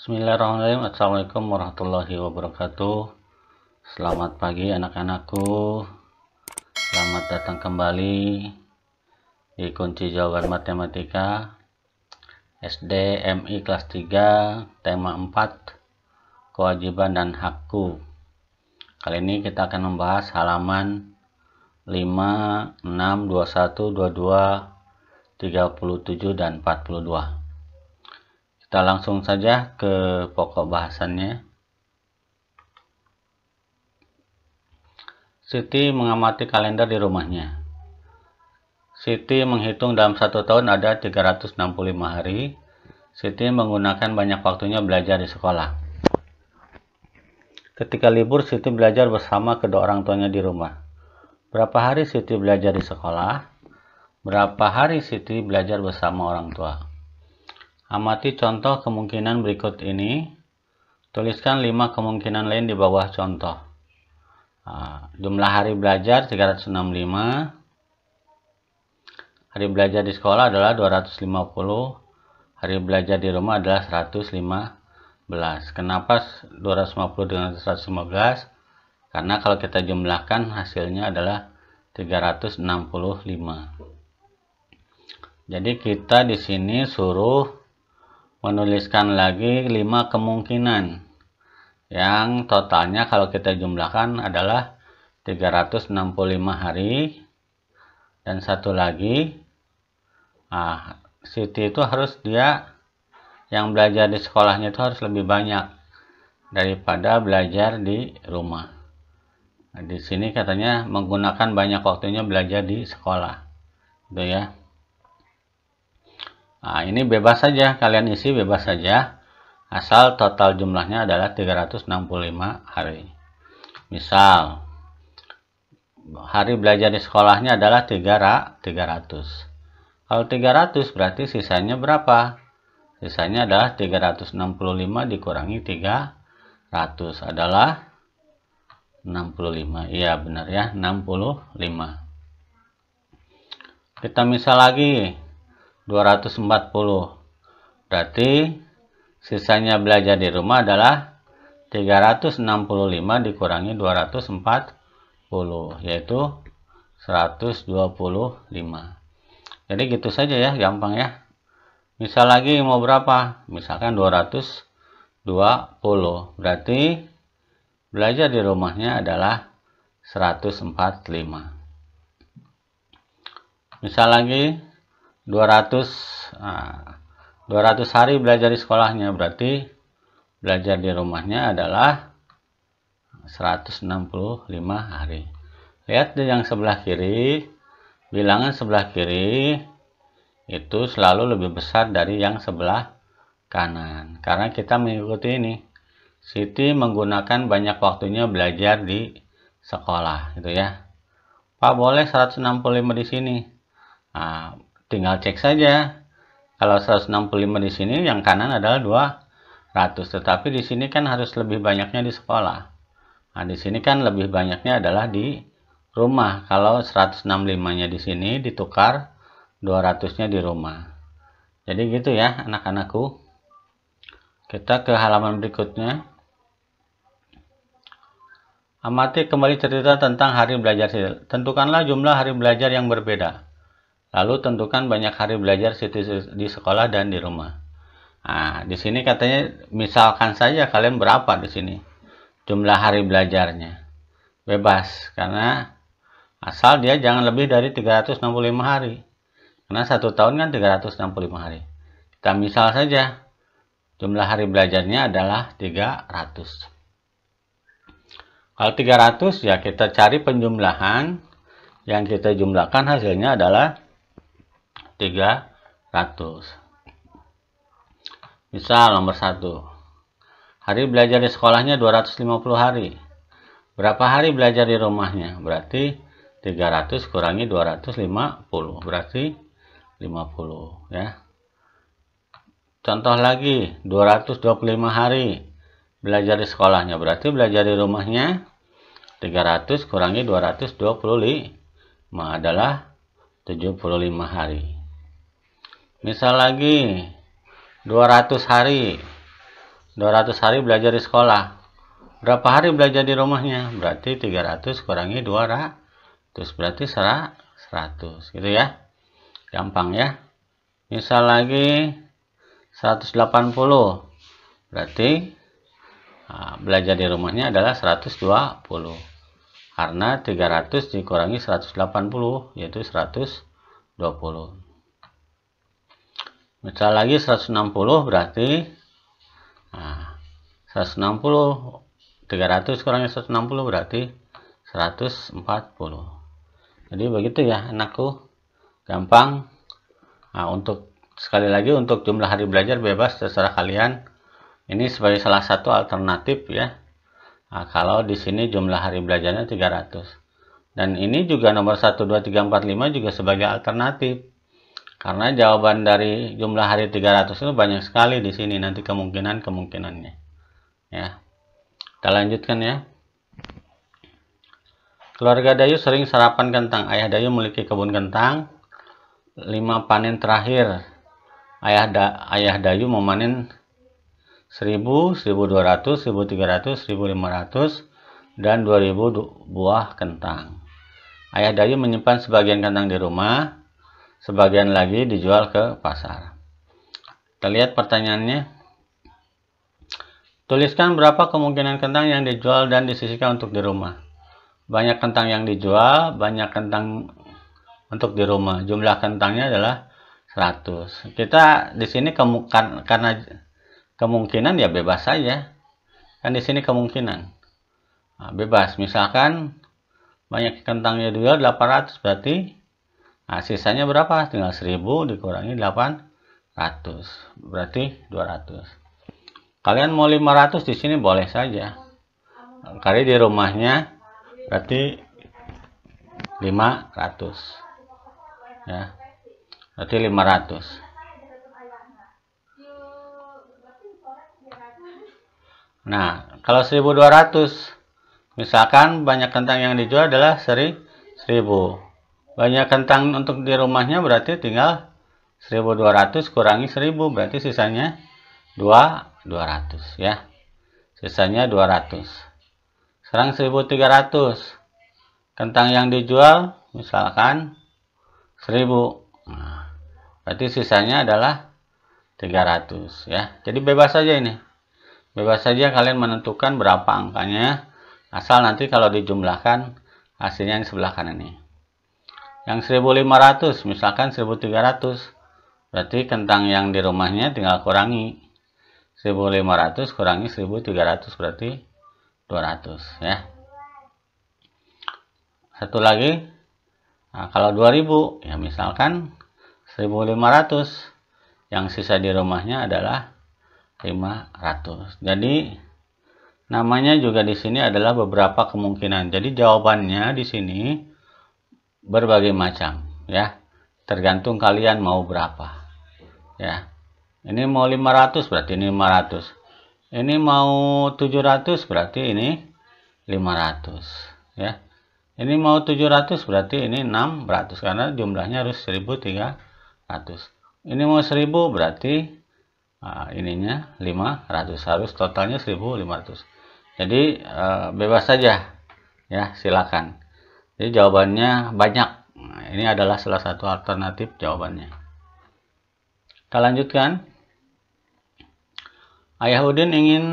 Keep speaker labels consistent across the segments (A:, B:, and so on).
A: Bismillahirrahmanirrahim. Assalamualaikum warahmatullahi wabarakatuh. Selamat pagi anak-anakku. Selamat datang kembali di Kunci Jawaban Matematika SD MI kelas 3 tema 4 Kewajiban dan Hakku. Kali ini kita akan membahas halaman 5, 6, 21, 22, 37 dan 42. Kita langsung saja ke pokok bahasannya. Siti mengamati kalender di rumahnya. Siti menghitung dalam 1 tahun ada 365 hari. Siti menggunakan banyak waktunya belajar di sekolah. Ketika libur, Siti belajar bersama kedua orang tuanya di rumah. Berapa hari Siti belajar di sekolah? Berapa hari Siti belajar bersama orang tua? Amati contoh kemungkinan berikut ini. Tuliskan 5 kemungkinan lain di bawah contoh. Jumlah hari belajar 365. Hari belajar di sekolah adalah 250. Hari belajar di rumah adalah 115. Kenapa 250 dengan 115? Karena kalau kita jumlahkan hasilnya adalah 365. Jadi kita di sini suruh menuliskan lagi 5 kemungkinan yang totalnya kalau kita jumlahkan adalah 365 hari. Dan satu lagi, Siti itu harus yang belajar di sekolahnya itu harus lebih banyak daripada belajar di rumah. Di sini katanya menggunakan banyak waktunya belajar di sekolah, gitu ya. Ini bebas saja, kalian isi bebas saja, asal total jumlahnya adalah 365 hari. Misal, hari belajar di sekolahnya adalah 300. Kalau 300 berarti sisanya berapa? Sisanya adalah 365 dikurangi 300 adalah 65. Iya benar ya, 65. Kita misal lagi. 240. Berarti sisanya belajar di rumah adalah 365 dikurangi 240, yaitu 125. Jadi gitu saja ya, gampang ya. Misal lagi mau berapa? Misalkan 220. Berarti belajar di rumahnya adalah 145. Misal lagi 200 hari belajar di sekolahnya, berarti belajar di rumahnya adalah 165 hari. Lihat di yang sebelah kiri, bilangan sebelah kiri itu selalu lebih besar dari yang sebelah kanan, karena kita mengikuti ini. Siti menggunakan banyak waktunya belajar di sekolah, gitu ya. Pak, boleh 165 di sini. Tinggal cek saja. Kalau 165 di sini, yang kanan adalah 200. Tetapi di sini kan harus lebih banyaknya di sekolah. Di sini kan lebih banyaknya adalah di rumah. Kalau 165-nya di sini ditukar, 200-nya di rumah. Jadi gitu ya anak-anakku. Kita ke halaman berikutnya. Amati kembali cerita tentang hari belajar. Tentukanlah jumlah hari belajar yang berbeda. Lalu tentukan banyak hari belajar Siti di sekolah dan di rumah. Di sini katanya misalkan saja kalian berapa di sini jumlah hari belajarnya. Bebas, karena asal dia jangan lebih dari 365 hari. Karena 1 tahun kan 365 hari. Kita misal saja jumlah hari belajarnya adalah 300. Kalau 300 ya kita cari penjumlahan, yang kita jumlahkan hasilnya adalah 300. Misal nomor 1. Hari belajar di sekolahnya 250 hari. Berapa hari belajar di rumahnya? Berarti 300 kurangi 250. Berarti 50 ya. Contoh lagi, 225 hari belajar di sekolahnya. Berarti belajar di rumahnya 300 kurangi 225 adalah 75 hari. Misal lagi 200 hari 200 hari belajar di sekolah. Berapa hari belajar di rumahnya? Berarti 300 kurangi 200. Berarti 100. Gitu ya. Gampang ya. Misal lagi 180. Berarti belajar di rumahnya adalah 120. Karena 300 dikurangi 180 yaitu 120. Misal lagi 160 berarti 160 300 kurangi 160 berarti 140. Jadi begitu ya anakku, gampang. Untuk sekali lagi, untuk jumlah hari belajar bebas terserah kalian. Ini sebagai salah satu alternatif ya. Kalau di sini jumlah hari belajarnya 300. Dan ini juga nomor 1, 2, 3, 4, 5 juga sebagai alternatif. Karena jawaban dari jumlah hari 300 itu banyak sekali di sini nanti kemungkinannya. Ya. Kita lanjutkan ya. Keluarga Dayu sering sarapan kentang. Ayah Dayu memiliki kebun kentang. 5 panen terakhir. Ayah Dayu memanen 1000, 1200, 1300, 1500, dan 2000 buah kentang. Ayah Dayu menyimpan sebagian kentang di rumah, sebagian lagi dijual ke pasar. Kita lihat pertanyaannya. Tuliskan berapa kemungkinan kentang yang dijual dan disisihkan untuk di rumah. Banyak kentang yang dijual, banyak kentang untuk di rumah. Jumlah kentangnya adalah 100. Kita di sini karena kemungkinan ya bebas saja. Kan di sini kemungkinan. Bebas. Misalkan banyak kentangnya dijual 800 berarti sisanya berapa? Tinggal 1000 dikurangi 800. Berarti 200. Kalian mau 500 di sini boleh saja. Kali di rumahnya berarti 500. Ya. Berarti 500. Nah, kalau 1200, misalkan banyak kentang yang dijual adalah 1000. Banyak kentang untuk di rumahnya berarti tinggal 1200 kurangi 1000 berarti sisanya 200 ya. Sisanya 200. Sekarang 1300. Kentang yang dijual misalkan 1000. Nah, berarti sisanya adalah 300 ya. Jadi bebas saja ini. Bebas saja kalian menentukan berapa angkanya. Asal nanti kalau dijumlahkan hasilnya yang sebelah kanan ini. Yang 1500 misalkan 1300. Berarti kentang yang di rumahnya tinggal kurangi 1500 kurangi 1300 berarti 200 ya. Satu lagi, kalau 2000 ya misalkan 1500, yang sisa di rumahnya adalah 500. Jadi namanya juga di sini adalah beberapa kemungkinan. Jadi jawabannya di sini berbagai macam ya. Tergantung kalian mau berapa ya. Ini mau 500 berarti ini 500. Ini mau 700 berarti ini 500 ya. Ini mau 700 berarti ini 600 karena jumlahnya harus 1300. Ini mau 1000 berarti ininya 500, harus totalnya 1500. Jadi bebas saja ya, silakan. Jadi jawabannya banyak. Nah, ini adalah salah satu alternatif jawabannya. Kita lanjutkan. Ayah Udin ingin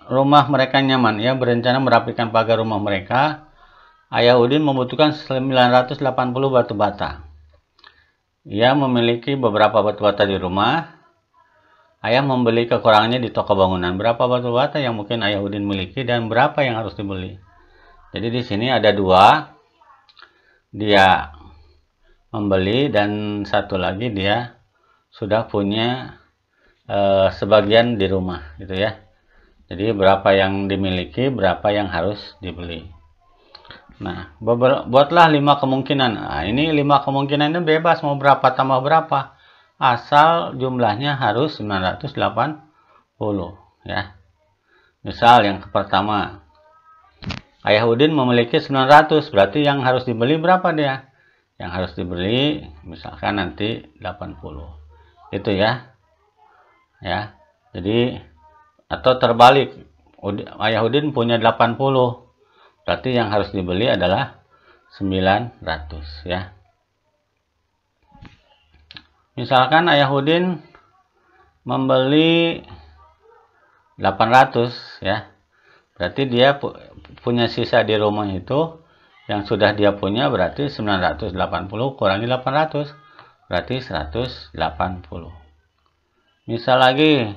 A: rumah mereka nyaman. Ia berencana merapikan pagar rumah mereka. Ayah Udin membutuhkan 980 batu bata. Ia memiliki beberapa batu bata di rumah. Ayah membeli kekurangannya di toko bangunan. Berapa batu bata yang mungkin Ayah Udin miliki dan berapa yang harus dibeli? Jadi di sini ada dua. Dia membeli dan satu lagi dia sudah punya sebagian di rumah gitu ya. Jadi berapa yang dimiliki, berapa yang harus dibeli. Nah, buatlah 5 kemungkinan. Nah, ini 5 kemungkinan ini bebas mau berapa tambah berapa. Asal jumlahnya harus 980 ya. Misal yang pertama, Ayah Udin memiliki 900, berarti yang harus dibeli berapa dia? Yang harus dibeli misalkan nanti 80. Itu ya. Ya. Jadi atau terbalik, Ayah Udin punya 80, berarti yang harus dibeli adalah 900 ya. Misalkan Ayah Udin membeli 800 ya, berarti dia punya sisa di rumah itu yang sudah dia punya berarti 980 kurangi 800 berarti 180. Misal lagi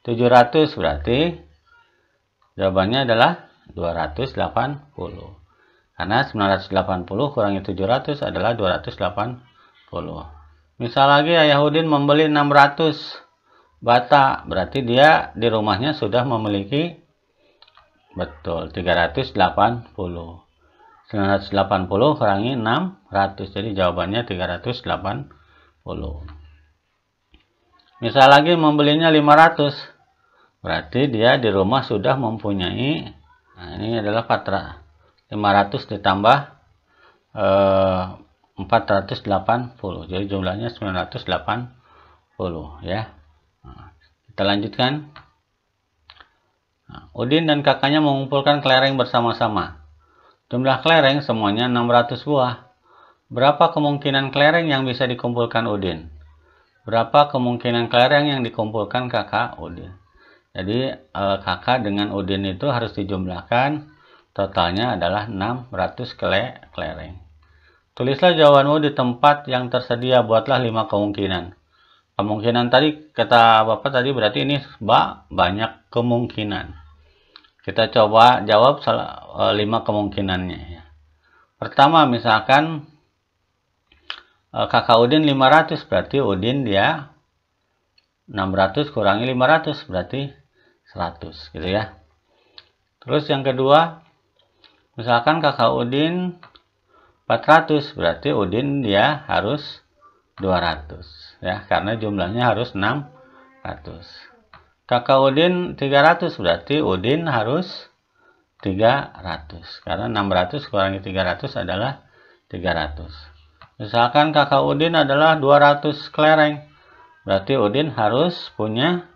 A: 700, berarti jawabannya adalah 280 karena 980 kurangi 700 adalah 280. Misal lagi Ayah Udin membeli 600 bata, berarti dia di rumahnya sudah memiliki, betul, 380. 980 kurangi 600, jadi jawabannya 380. Misal lagi membelinya 500, berarti dia di rumah sudah mempunyai, nah ini adalah 500 ditambah 480, jadi jumlahnya 980 ya. Kita lanjutkan. Udin dan kakaknya mengumpulkan kelereng bersama-sama. Jumlah kelereng semuanya 600 buah. Berapa kemungkinan kelereng yang bisa dikumpulkan Udin? Berapa kemungkinan kelereng yang dikumpulkan kakak Udin? Jadi kakak dengan Udin itu harus dijumlahkan. Totalnya adalah 600 kelereng. Tulislah jawabanmu di tempat yang tersedia. Buatlah 5 kemungkinan. Kemungkinan tadi kata Bapak tadi berarti ini banyak kemungkinan. Kita coba jawab 5 kemungkinannya ya. Pertama, misalkan kakak Udin 500, berarti Udin dia 600 kurangi 500 berarti 100 gitu ya. Terus yang kedua, misalkan kakak Udin 400, berarti Udin dia harus 200 ya, karena jumlahnya harus 600. Kakak Udin 300, berarti Udin harus 300 karena 600 kurangi 300 adalah 300. Misalkan kakak Udin adalah 200 kelereng, berarti Udin harus punya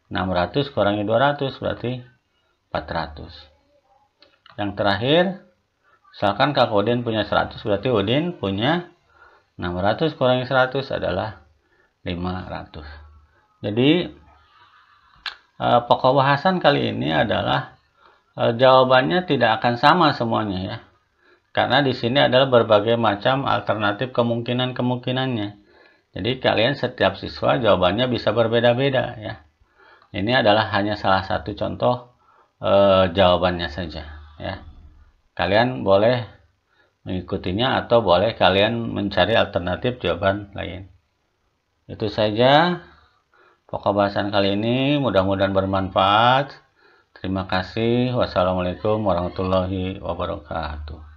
A: 600 kurangi 200 berarti 400. Yang terakhir, misalkan kakak Udin punya 100, berarti Udin punya 600 kurangi 100 adalah 500. Jadi pokok bahasan kali ini adalah jawabannya tidak akan sama semuanya ya. Karena di sini adalah berbagai macam alternatif kemungkinannya. Jadi kalian setiap siswa jawabannya bisa berbeda-beda ya. Ini adalah hanya salah satu contoh jawabannya saja ya. Kalian boleh mengikutinya atau boleh kalian mencari alternatif jawaban lain. Itu saja pokok bahasan kali ini, mudah-mudahan bermanfaat. Terima kasih. Wassalamualaikum warahmatullahi wabarakatuh.